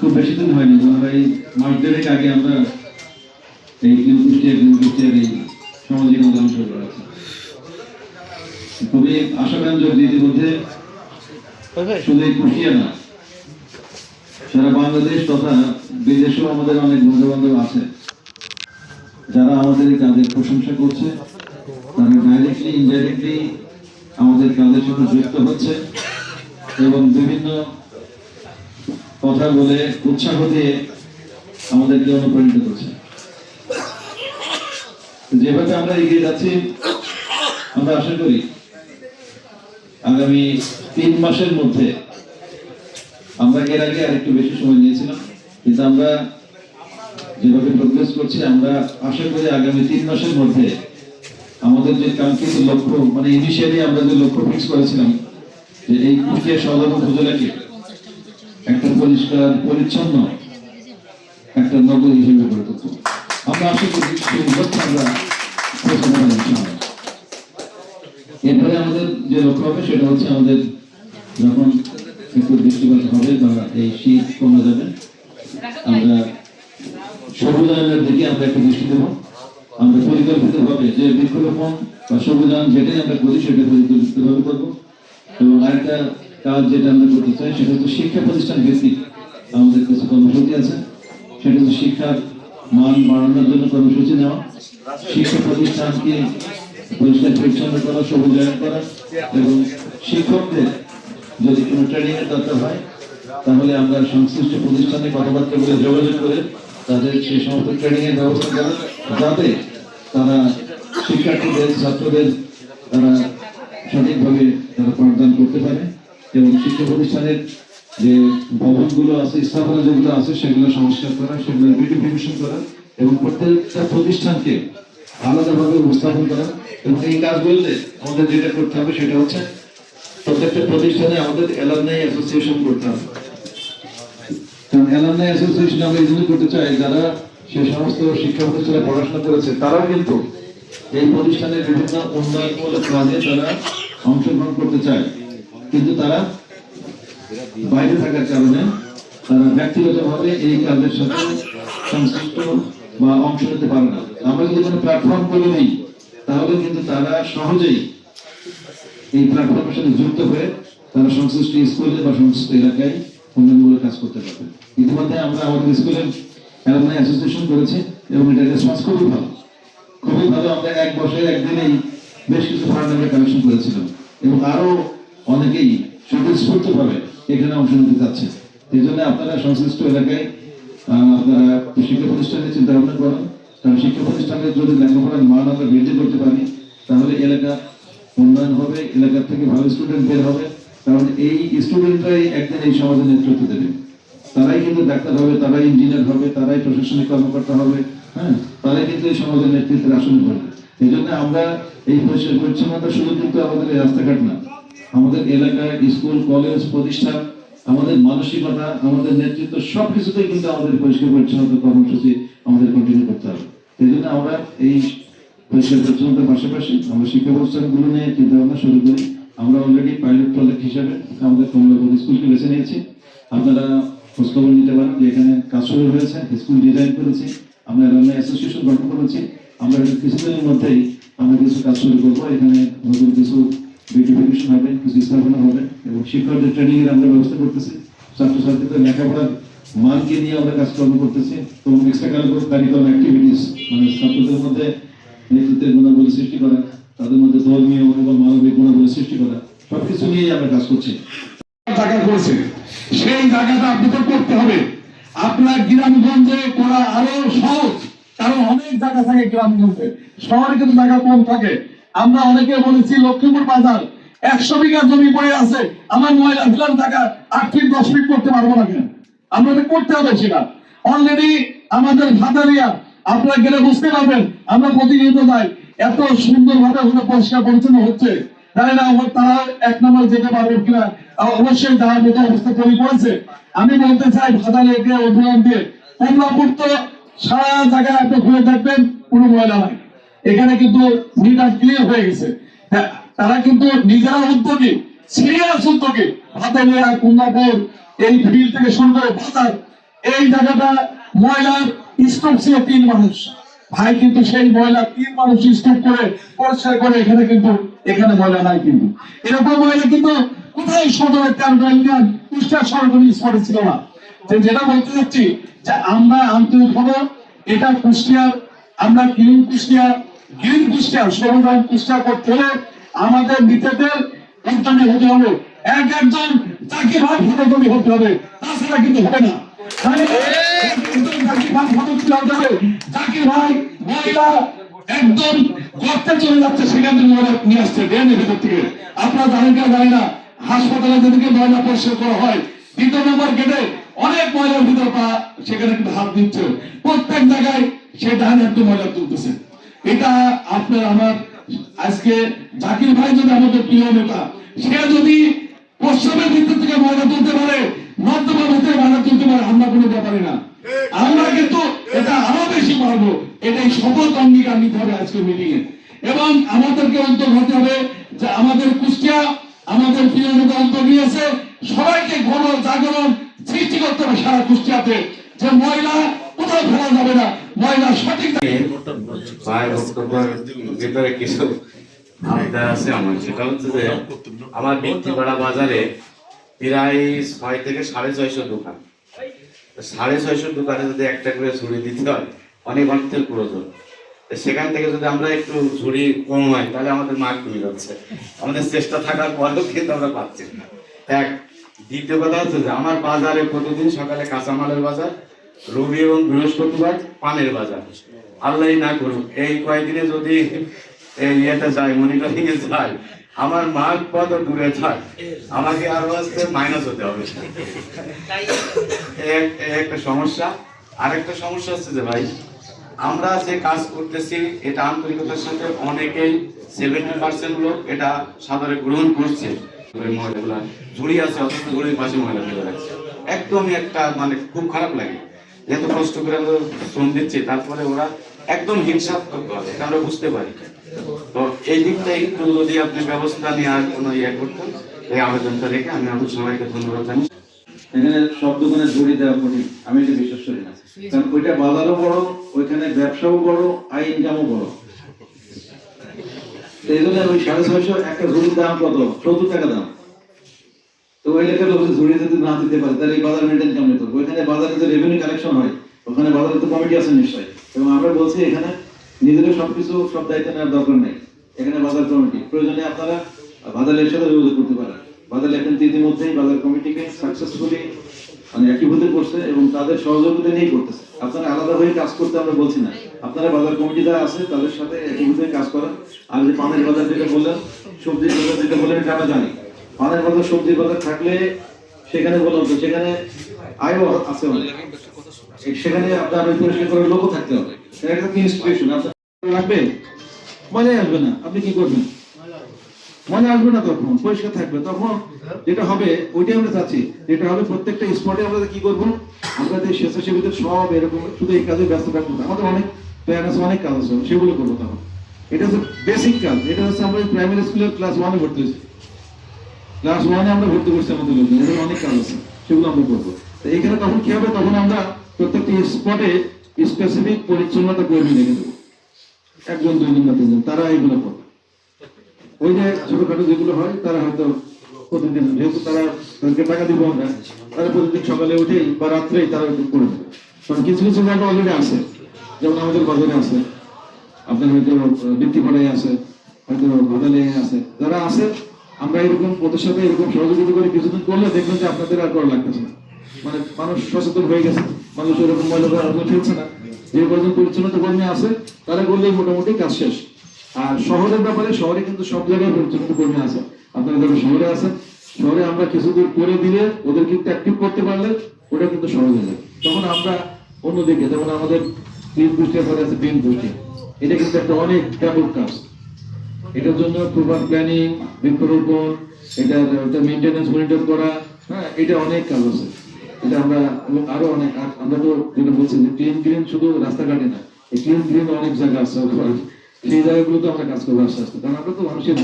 খুব বেশি দিন হয়নি, এই মাস দেড়েক আগে আমরা এই কুষ্টিয়ার এই সামাজিক আন্দোলন শুরু করেছি। খুবই আশাব্যঞ্জক, ইতিমধ্যে শুধু এই কুষ্টিয়া না, সারা বাংলাদেশ তথা বিদেশেও আমাদের অনেক বন্ধু বান্ধব আছে যারা আমাদের এই কাজের প্রশংসা করছে। তারা ডাইরেক্টলি ইনডাইরেক্টলি আমাদের কাজের সাথে যুক্ত হচ্ছে এবং বিভিন্ন কথা বলে উৎসাহ দিয়ে আমাদেরকে অনুপ্রাণিত করছে। যেভাবে আমরা এগিয়ে যাচ্ছি, আমরা আশা করি আগামী 3 মাসের মধ্যে, আমরা এর আগে আরেকটু বেশি সময় নিয়েছিলাম, কিন্তু আমরা যেভাবে প্রোগ্রেস করছি, আমরা আশা করি আগামী 3 মাসের মধ্যে আমাদের যে কাঙ্ক্ষিত লক্ষ্য, মানে ইনিশিয়ালি আমরা যে লক্ষ্য ফিক্স করেছিলাম যে এই কুষ্টিয়া সদর উপজেলাকে একটা পরিষ্কার পরিচ্ছন্ন একটা নগর হিসেবে গড়ে তুলব, আমরা আশা করি সেই লক্ষ্য আমরা পৌঁছাতে পারব। এরপরে আমাদের যে লক্ষ্য হবে সেটা হচ্ছে, আমাদের যখন একটু বৃষ্টিপাত হবে বা এই শীত কমে যাবে, আমরা সবুজায়নের দিকে আমরা একটু দৃষ্টি দেবো। আমরা পরিকল্পিতভাবে যে বৃক্ষরোপণ বা সবুজায়ন যেটাই আমরা করি সেটা পরিকল্পিতভাবে করবো। এবং আরেকটা কাজ যেটা আমরা করতে চাই সেটা হচ্ছে শিক্ষা প্রতিষ্ঠান ভিত্তিক আমাদের কিছু কর্মসূচি আছে। সেটা হচ্ছে শিক্ষার মান বাড়ানোর জন্য কর্মসূচি নেওয়া, শিক্ষা প্রতিষ্ঠানকে পরিষ্কার পরিচ্ছন্ন করা, সবুজায়ন করা, এবং শিক্ষকদের যদি কোনো ট্রেনিং এর দরকার হয় তাহলে আমরা সংশ্লিষ্ট প্রতিষ্ঠানে কথাবার্তা বলে যোগাযোগ করে তাদের সেই সমস্ত ট্রেনিং এর ব্যবস্থা করা, যাতে তারা শিক্ষার্থীদের ছাত্রদের তারা সঠিকভাবে তারা পাঠদান করতে পারে। এবং শিক্ষা প্রতিষ্ঠানের যে ভবনগুলো আছে, স্থাপনা যেগুলো আছে, সেগুলো সংস্কার করা, সেগুলো বিউটিফিকেশন করা এবং প্রত্যেকটা প্রতিষ্ঠানকে আলাদাভাবে উপস্থাপন করা। এবং এই কাজগুলোতে আমাদের যেটা করতে হবে সেটা হচ্ছে, প্রত্যেকটা প্রতিষ্ঠানে আমাদের অ্যালামনাই অ্যাসোসিয়েশন করতে হবে। কারণ অ্যালামনাই অ্যাসোসিয়েশন আমরা এই জন্য করতে চাই, যারা সে সমস্ত শিক্ষা প্রতিষ্ঠানে পড়াশোনা করেছে তারাও কিন্তু এই প্রতিষ্ঠানের বিভিন্ন উন্নয়নমূলক কাজে তারা অংশগ্রহণ করতে চায়, কিন্তু তারা বাইরে থাকার কারণে তারা ব্যক্তিগতভাবে এই কাজের সাথে সংশ্লিষ্ট বা অংশ নিতে পারে না। আমরা যদি কোনো প্ল্যাটফর্ম করে নিই তাহলে কিন্তু তারা সহজেই এই প্ল্যাটফর্মের সাথে যুক্ত হয়ে তারা সংশ্লিষ্ট স্কুলে বা সংশ্লিষ্ট এলাকায় উন্নয়নমূলক কাজ করতে পারবে। ইতিমধ্যে আমরা আমাদের স্কুলের অ্যালামনাই অ্যাসোসিয়েশন করেছি এবং এটা রেসপন্স খুবই ভালো, খুবই ভালো। আমরা এক বছরে একদিনেই বেশ কিছু ফান্ড আমরা কালেকশন করেছিলাম এবং আরো অনেকেই স্বতঃস্ফূর্তভাবে এখানে অংশ নিতে চাচ্ছে। এই জন্য আপনারা সংশ্লিষ্ট এলাকায় আপনারা শিক্ষা প্রতিষ্ঠানের চিন্তা ভাবনা করেন, কারণ শিক্ষা প্রতিষ্ঠানের যদি লেখাপড়ার মান আমরা বৃদ্ধি করতে পারি তাহলে এলাকা উন্নয়ন হবে, এলাকার থেকে ভালো স্টুডেন্ট বের হবে। কারণ এই স্টুডেন্টরাই একদিন এই সমাজের নেতৃত্ব দেবে, তারাই কিন্তু ডাক্তার হবে, তারাই ইঞ্জিনিয়ার হবে, তারাই প্রশাসনিক কর্মকর্তা হবে, হ্যাঁ, তারাই কিন্তু এই সমাজের নেতৃত্বের আসনে করবে। এই জন্য আমরা এই পরিষ্কার পরিচ্ছন্নতা শুধু কিন্তু আমাদের এই রাস্তাঘাট না, আমাদের এলাকায় স্কুল কলেজ প্রতিষ্ঠান, আমাদের মানসিকতা, আমাদের নেতৃত্ব, সবকিছুতেই কিন্তু আমাদের পরিষ্কার পরিচ্ছন্নতা কর্মসূচি আমাদের কন্টিনিউ করতে হবে। এই জন্য আমরা এই পরিষ্কার পরিচ্ছন্নতার পাশাপাশি আমরা শিক্ষা প্রতিষ্ঠানগুলো নিয়ে চিন্তা ভাবনা শুরু করি। আমরা অলরেডি পাইলট প্রজেক্ট হিসাবে আমাদের কমলাপুর স্কুলকে বেছে নিয়েছি। আপনারা খোঁজখবর নিতে পারেন যে এখানে কাজ শুরু হয়েছে, স্কুল ডিজাইন করেছি, আমরা অ্যালামনাই অ্যাসোসিয়েশন গঠন করেছি। আমরা কিছুদিনের মধ্যেই আমরা কিছু কাজ শুরু করবো। এখানে নতুন কিছু বিউটিফিকেশন হবে, কিছু স্থাপনা হবে এবং শিক্ষকদের ট্রেনিং এর আমরা ব্যবস্থা করতেছি। ছাত্রছাত্রীদের লেখাপড়ার মানকে নিয়ে আমরা কাজকর্ম করতেছি এবং এক্সট্রা কারিকুলাম অ্যাক্টিভিটিস, মানে ছাত্রদের মধ্যে নেতৃত্বের গুণাবলী সৃষ্টি করা, তাদের মধ্যে ধর্মীয় এবং মানবিক গুণাবলী সৃষ্টি করা, সবকিছু নিয়েই আমরা কাজ করছি। জায়গা করেছে, সেই জায়গাটা আপনাদের করতে হবে। আপনার গ্রামগঞ্জে করা আরো সহজ, কারণ অনেক জায়গা থাকে গ্রামগঞ্জে, শহরে কিন্তু জায়গা কম থাকে। আমরা অনেকে বলেছি লক্ষ্মীপুর বাজার 100 বিঘা জমি পড়ে আছে, আমার ময়লা ফেলার জায়গা 8 ফিট 10 ফিট করতে পারবো না কেন? আমাদের করতে হবে সেটা। অলরেডি আমাদের ভাতারিয়া আপনারা গেলে বুঝতে পারবেন, আমরা প্রতিনিয়ত যাই, এত সুন্দর ভাবে পরিষ্কার পরিচ্ছন্ন হচ্ছে। জানি না তারা 1 নম্বর যেতে পারবে কিনা, অবশ্যই যাওয়ার মতো অবস্থা তৈরি করেছে। আমি বলতে চাই ভাতারিয়াকে অভিযান দিয়ে, কমলাপুর তো সারা জায়গায় আপনি ঘুরে দেখবেন কোনো ময়লা নাই, এখানে কিন্তু নিট অ্যান্ড ক্লিয়ার হয়ে গেছে। তারা কিন্তু নিজেরা উদ্যোগী, সিরিয়াস উদ্যোগী। ভাতারিয়া, কমলাপুর, এই ফিল্ড থেকে শুরু করে বাজার, এই জায়গাটা ময়লার স্তূপ ছিল 3 মানুষ, ভাই কিন্তু সেই ময়লা 3 মানুষ স্তূপ করে পরিষ্কার করে এখানে ময়লা নাই। কিন্তু এরকম ময়লা কিন্তু কোথায় সদরের 13টা ইউনিয়ন কুষ্টিয়া সরকারি স্পটে ছিল না। যেটা বলতে চাচ্ছি যে আমরা আন্তরিক হবো, এটা কুষ্টিয়ার, আমরা গ্রিন কুষ্টিয়া সমাধান কুষ্টিয়া করতে হলে আমাদের নেতাদের উদ্যমী হতে হবে, একজন জাকির ভাই ফটোকপি হতে হবে, তাছাড়া কিন্তু হবে না। জাকির ভাই মহিলা একদম গর্তে চলে যাচ্ছে, সেখান থেকে মহিলা নিয়ে আসছে ড্রেনের ভিতর থেকে। আপনারা জানেন কি জানি না, হাসপাতালে যেদিকে ময়লা পরিষ্কার করা হয় 2 নম্বর গেটে অনেক ময়লার ভিতর পা সেখানে কিন্তু হাত দিচ্ছে, প্রত্যেক জায়গায় সে ডান হাতে ময়লা তুলতেছে। এটা আপনার আমার আজকে জাকির ভাই যদি আমাদের প্রিয় নেতা, সে যদি পশ্চিমের ভিতর থেকে ময়লা তুলতে পারে, নর্দমা ভিতরে ময়লা তুলতে পারে, আমরা কোনো ব্যাপারে না, আমরা কিন্তু এটা আরো বেশি পারবো। এটাই শপথ অঙ্গীকার নিতে হবে আজকে মিটিং এ, এবং আমাদেরকে উদ্যোগ হতে হবে যে আমাদের কুষ্টিয়া আমাদের প্রিয় নেতা উদ্যোগ নিয়েছে, সবাইকে ঘন জাগরণ সৃষ্টি করতে হবে সারা কুষ্টিয়াতে, যে ময়লা কোথাও ফেলা যাবে না, ময়লা সঠিক ভাই বক্তব্যের ভিতরে কিছু আবদার আছে আমার। সেটা হচ্ছে যে আমার বৃত্তিপাড়া বাজারে প্রায় 6 থেকে 650 দোকান, 650 দোকানে যদি একটা করে ঝুড়ি দিতে হয় অনেক অর্থের প্রয়োজন। সেখান থেকে যদি আমরা একটু ঝুড়ি কমাই তাহলে আমাদের মার্ক কমে যাচ্ছে, আমাদের চেষ্টা থাকার পরেও কিন্তু আমরা পাচ্ছি না। এক, দ্বিতীয় কথা হচ্ছে যে আমার বাজারে প্রতিদিন সকালে কাঁচামালের বাজার, রবি এবং বৃহস্পতিবার পানের বাজার। আল্লাহ না করুক এই কয়েকদিনে যদি ইয়েটা যায়, মনিটরিং এ যায়, আমার মার্ক কত দূরে থাক, আমাকে আরো আসতে মাইনাস হতে হবে। একটা সমস্যা। আরেকটা সমস্যা হচ্ছে যে ভাই আমরা যে কাজ করতেছি এটা আন্তরিকতার সাথে অনেকেই 70% লোক এটা সাদরে গ্রহণ করছে। মহিলাগুলা ঝুড়ি আছে, অথচ ঝুড়ির পাশে মহিলা ফেলে রাখছে, একদমই একটা মানে খুব খারাপ লাগে। এত কষ্ট করে আমরা শ্রম দিচ্ছি, তারপরে ওরা একদম হিংসাত্মক ভাবে, এটা আমরা বুঝতে পারি। তো এই দিকটা একটু যদি আপনি ব্যবস্থা নেওয়ার কোনো ইয়ে করতেন, এই আবেদনটা রেখে আমি আপনার সবাইকে ধন্যবাদ জানাই। এখানে সব দোকানে ঝুড়ি দেওয়া কঠিন, আমি এটা বিশ্বাস করি না, কারণ ওইটা বাজারও বড়, ওইখানে ব্যবসাও বড়, আয় ইনকামও বড়। এই জন্য ওই 650 একটা ঝুড়ির দাম কত? 70 টাকা দাম। তো ওই এলাকার লোক ঝুড়ি যদি না দিতে পারে তাহলে এই বাজার মেনটেন কেমন করবে? ওইখানে বাজারে যে রেভিনিউ কালেকশন হয়, ওখানে বাজারে তো কমিটি আছে নিশ্চয়ই, এবং আমরা বলছি এখানে নিজেদের সবকিছু সব দায়িত্ব নেওয়ার দরকার নেই, এখানে বাজার কমিটি প্রয়োজনে আপনারা বাজারের সাথে যোগাযোগ করতে পারেন। বাজার এখন ইতিমধ্যেই বাজার কমিটিকে সাকসেসফুলি মানে একীভূত করছে এবং তাদের সহযোগিতা নিয়েই করতেছে। আপনারা আলাদা হয়ে কাজ করতে আমরা বলছি না, আপনারা বাজার কমিটি যারা আছে তাদের সাথে একীভূত হয়ে কাজ করেন। আর যে পানের বাজার যেটা বললেন, সবজির বাজার যেটা বললেন, এটা আমরা জানি। পানের বাজার সবজির বাজার থাকলে সেখানে বললাম তো সেখানে আয়ও আছে অনেক, সেখানে আপনার ওই পরিষ্কার করার লোকও থাকতে হবে, এটা একটা ইনস্টিটিউশন। আপনার লাগবে মজাই আসবে না, আপনি কি করবেন? মনে আসবে না, তখন পরিষ্কার থাকবে। তখন যেটা হবে ওইটাই আমরা চাচ্ছি, যেটা হবে প্রত্যেকটা স্পটে আমরা কি করবো, আমরা যে স্বেচ্ছাসেবীদের সব এরকম শুধু এই কাজে ব্যস্ত থাকবো, আমাদের অনেক প্ল্যান আছে, অনেক কাজ আছে, সেগুলো করবো। তখন এটা হচ্ছে বেসিক কাজ। এটা হচ্ছে আমরা প্রাইমারি স্কুলের ক্লাস 1-এ ভর্তি হয়েছি, ক্লাস 1-এ আমরা ভর্তি করছি আমাদের লোকজন, এদের অনেক কাজ আছে, সেগুলো আমরা করবো। তো এইখানে তখন কি হবে, তখন আমরা প্রত্যেকটি স্পটে স্পেসিফিক পরিচ্ছন্নতা কর্মী রেখে দেবো, 1 জন 2 জন বা 3 জন, তারা এইগুলো করবে। ওই যে ছোটখাটো যেগুলো হয় তারা হয়তো প্রতিদিন, যেহেতু তাদেরকে টাকা দিব আমরা, তারা প্রতিদিন সকালে উঠেই বা রাত্রেই তারা করে দেবে। কারণ কিছু কিছু জায়গা অলরেডি আছে, যেমন আমাদের বাজারে আছে, আপনার হয়তো বৃত্তিপাড়ায় আছে, হয়তো বাদালে আছে, যারা আছে আমরা এরকম ওদের সাথে এরকম সহযোগিতা করে কিছুদিন করলে দেখবেন যে আপনাদের আর করা লাগতেছে না, মানে মানুষ সচেতন হয়ে গেছে, মানুষ এরকম ময়লা ফেলছে না। যে কয়েকজন পরিচ্ছন্নতা কর্মী আছে তারা করলেই মোটামুটি কাজ শেষ। আর শহরের ব্যাপারে, শহরে কিন্তু সব জায়গায় পরিচ্ছন্নতা কর্মী আছে, আপনারা যারা শহরে আছেন, শহরে আমরা কিছুদূর করে দিলে ওদের কিন্তু অ্যাক্টিভ করতে পারলে ওটা কিন্তু সহজ হয়ে যায়। তখন আমরা অন্যদিকে, যেমন আমাদের গ্রিন কুষ্টিয়া পরে আছে গ্রিন কুষ্টিয়া, এটা কিন্তু একটা অনেক ব্যাপক কাজ। এটার জন্য প্রপার প্ল্যানিং, বৃক্ষরোপণ, এটা মেনটেন্যান্স মনিটর করা, হ্যাঁ, এটা অনেক কাজ আছে। এটা আমরা আরো অনেক, আমরা তো যেটা বলছি যে ক্লিন গ্রিন শুধু রাস্তাঘাটে না, এই ক্লিন গ্রিন অনেক জায়গা আছে, সেই জায়গাগুলোতে আমরা কাজ করবো আস্তে আস্তে। কারণ আমরা তো মানুষের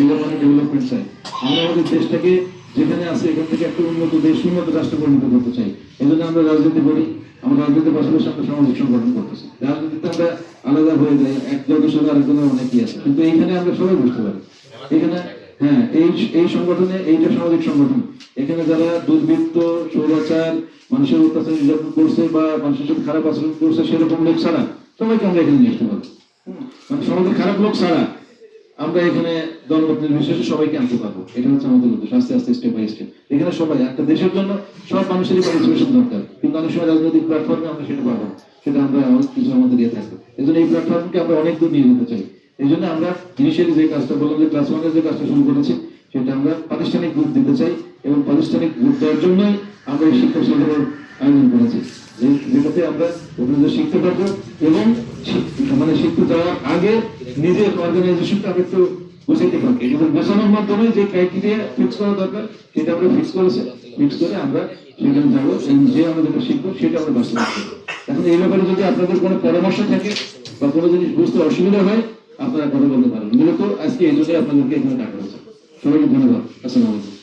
ডেভেলপমেন্ট চাই, আমরা আমাদের দেশটাকে যেখানে আছে এখান থেকে একটা উন্নত দেশ, উন্নত রাষ্ট্র পরিণত করতে চাই। এই জন্য আমরা রাজনীতি করি, আমরা রাজনীতির পাশাপাশি আমরা সামাজিক সংগঠন করতেছি। রাজনীতিতে আমরা আলাদা হয়ে যাই, একজনের সঙ্গে আরেকজনের অনেকই আছে, কিন্তু এইখানে আমরা সবাই বুঝতে পারি এখানে হ্যাঁ এই সংগঠনে এইটা সামাজিক সংগঠন। এখানে যারা দুর্বৃত্ত, স্বৈরাচার, মানুষের অত্যাচার নির্যাতন করছে বা মানুষের সাথে খারাপ আচরণ করছে সেরকম লোক ছাড়া সবাইকে আমরা এখানে নিয়ে আসতে পারবো। মানে সমাজের খারাপ লোক ছাড়া আমরা এখানে দলমত নির্বিশেষে সবাইকে আনতে পারবো। এটা হচ্ছে আমাদের উদ্দেশ্য, আস্তে আস্তে স্টেপ বাই স্টেপ। এখানে সবাই একটা দেশের জন্য সব মানুষেরই পার্টিসিপেশন দরকার, কিন্তু অনেক সময় রাজনৈতিক প্ল্যাটফর্মে আমরা সেটা পাবো, সেটা আমরা কিছু আমাদের দিয়ে থাকবো। এই জন্য এই প্ল্যাটফর্মকে আমরা অনেক দূর নিয়ে যেতে চাই। এই জন্য আমরা ইনিশিয়ালি যে কাজটা বললাম যে ক্লাস ওয়ানের যে কাজটা শুরু করেছি সেটা আমরা প্রাতিষ্ঠানিক রূপ দিতে চাই, এবং প্রাতিষ্ঠানিক রূপ দেওয়ার জন্যই আমরা এই শিক্ষা সফরের আয়োজন করেছি, যেটাতে আমরা ওখানে শিখতে পারবো এবং মানে শিখতে যাওয়ার আগে নিজের অর্গানাইজেশনটা আমরা একটু বুঝাইতে পারবো। এবং বোঝানোর মাধ্যমে যে ক্রাইটেরিয়া ফিক্স করা দরকার সেটা আমরা ফিক্স করেছি, ফিক্স করে আমরা সেখানে যাবো, যে আমরা যেটা শিখবো সেটা আমরা বাস্তবায়ন করবো। এখন এই ব্যাপারে যদি আপনাদের কোনো পরামর্শ থাকে বা কোনো জিনিস বুঝতে অসুবিধা হয় আপনারা কথা বলতে পারেন। মূলত আজকে এই জন্যই আপনাদেরকে এখানে ডাকা হয়েছে। সবাইকে ধন্যবাদ। আসসালামু আলাইকুম।